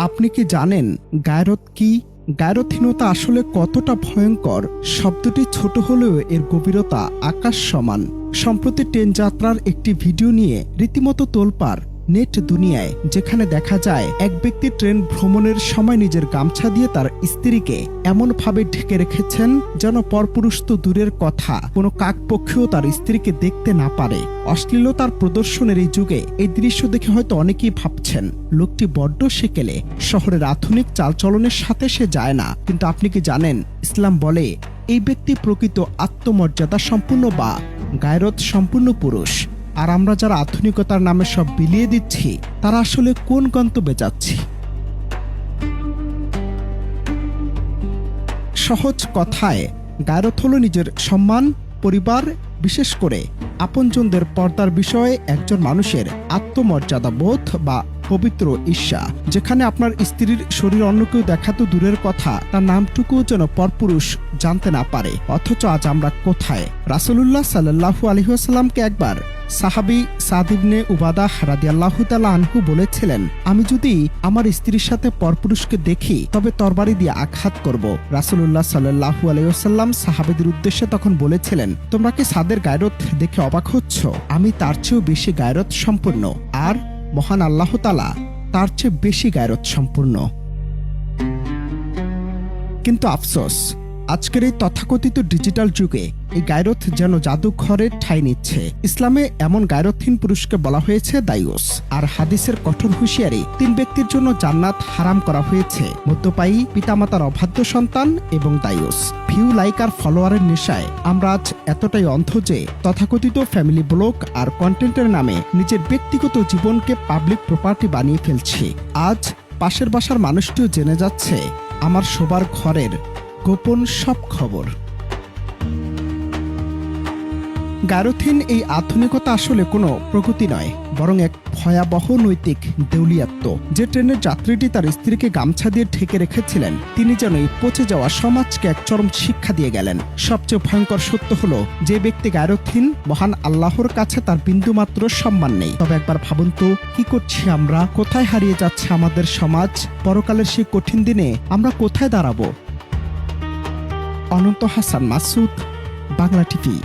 আপনি কি জানেন গায়রত কি? গায়রতহীনতা আসলে কতটা ভয়ঙ্কর? শব্দটি ছোট হলেও এর গভীরতা আকাশ সমান। সম্প্রতি ট্রেন যাত্রার একটি ভিডিও নিয়ে রীতিমতো তোলপাড় নেট দুনিয়ায়, যেখানে দেখা যায় এক ব্যক্তি ট্রেন ভ্রমণের সময় নিজের গামছা দিয়ে তার স্ত্রীকে এমনভাবে ঢেকে রেখেছেন যেন পরপুরুষ তো দূরের কথা, কোনো কাকপক্ষীও তার স্ত্রীকে দেখতে না পারে। অশ্লীলতার প্রদর্শনের এই যুগে এই দৃশ্য দেখে হয়তো অনেকেই ভাবছেন লোকটি বড্ড সেকেলে, শহরের আধুনিক চালচলনের সাথে সে যায় না। কিন্তু আপনি কি জানেন ইসলাম বলে এই ব্যক্তি প্রকৃত আত্মমর্যাদা সম্পূর্ণ বা গায়রত সম্পূর্ণ পুরুষ। আর আমরা যারা আধুনিকতার নামে সব বিলিয়ে দিচ্ছি তারা আসলে কোন গন্তব্যে যাচ্ছি? সহজ কথায় গায়রত হলো নিজের সম্মান, পরিবার, বিশেষ করে আপনজনদের পর্দার বিষয়ে একজন মানুষের আত্মমর্যাদা বোধ বা পবিত্র ঈর্ষা। যেখানে আপনার স্ত্রীর শরীর অন্য কেউ দেখা তো দূরের কথা, তার নামটুকুও যেন পরপুরুষ জানতে না পারে। অথচ আজ আমরা কোথায়? রাসূলুল্লাহ সাল্লাল্লাহু আলাইহি ওয়াসাল্লামকে একবার সাহাবী সাদ ইবনে উবাদাহ রাদিয়াল্লাহু তাআলা আনহু বলেছিলেন, আমি যদি আমার স্ত্রীর সাথে পরপুরুষকে দেখি তবে তরবারি দিয়ে আঘাত করব। রাসূলুল্লাহ সাল্লাল্লাহু আলাইহি ওয়াসাল্লাম সাহাবীদের উদ্দেশ্যে তখন বলেছিলেন, তোমরা কি সাদের গায়রত দেখে অবাক হচ্ছ? আমি তার চেয়েও বেশি গায়রত সম্পন্ন, আর মহান আল্লাহ তাআলা তার চেয়ে বেশি গায়রত সম্পূর্ণ। কিন্তু আফসোস, আজকের এই তথাকথিত ডিজিটাল যুগে এই গায়রত যেন জাদুঘরে ঠাঁই নিচ্ছে। ইসলামে এমন গায়রতহীন পুরুষকে বলা হয়েছে দায়ুস। আর হাদিসের কঠোর হুঁশিয়ারি, 3 ব্যক্তির জন্য জান্নাত হারাম করা হয়েছে: মদ্যপায়ী, পিতামাতার অবাধ্য সন্তান এবং দায়ুস। ভিউ, লাইক আর ফলোয়ারের নেশায় আমরা আজ এতটাই অন্ধ যে তথাকথিত ফ্যামিলি ব্লগ আর কন্টেন্টের নামে নিজের ব্যক্তিগত জীবনকে পাবলিক প্রপার্টি বানিয়ে ফেলছি। আজ পাশের বাসার মানুষটিও জেনে যাচ্ছে আমার শোবার ঘরের গোপন সব খবর। গায়রতহীন এই আধুনিকতা আসলে কোনো প্রগতি নয়, বরং এক ভয়াবহ নৈতিক দেউলিয়াত্ব। যে ট্রেনের যাত্রীটি তার স্ত্রীকে গামছা দিয়ে ঢেকে রেখেছিলেন, তিনি যেন এই পচে যাওয়া সমাজকে এক চরম শিক্ষা দিয়ে গেলেন। সবচেয়ে ভয়ঙ্কর সত্য হলো, যে ব্যক্তি গায়রতহীন, মহান আল্লাহর কাছে তার বিন্দুমাত্র সম্মান নেই। তবে একবার ভাবুন তো, কি করছি আমরা? কোথায় হারিয়ে যাচ্ছে আমাদের সমাজ? পরকালের সেই কঠিন দিনে আমরা কোথায় দাঁড়াবো? অনন্ত হাসান মাসুদ, বাংলা টিভি।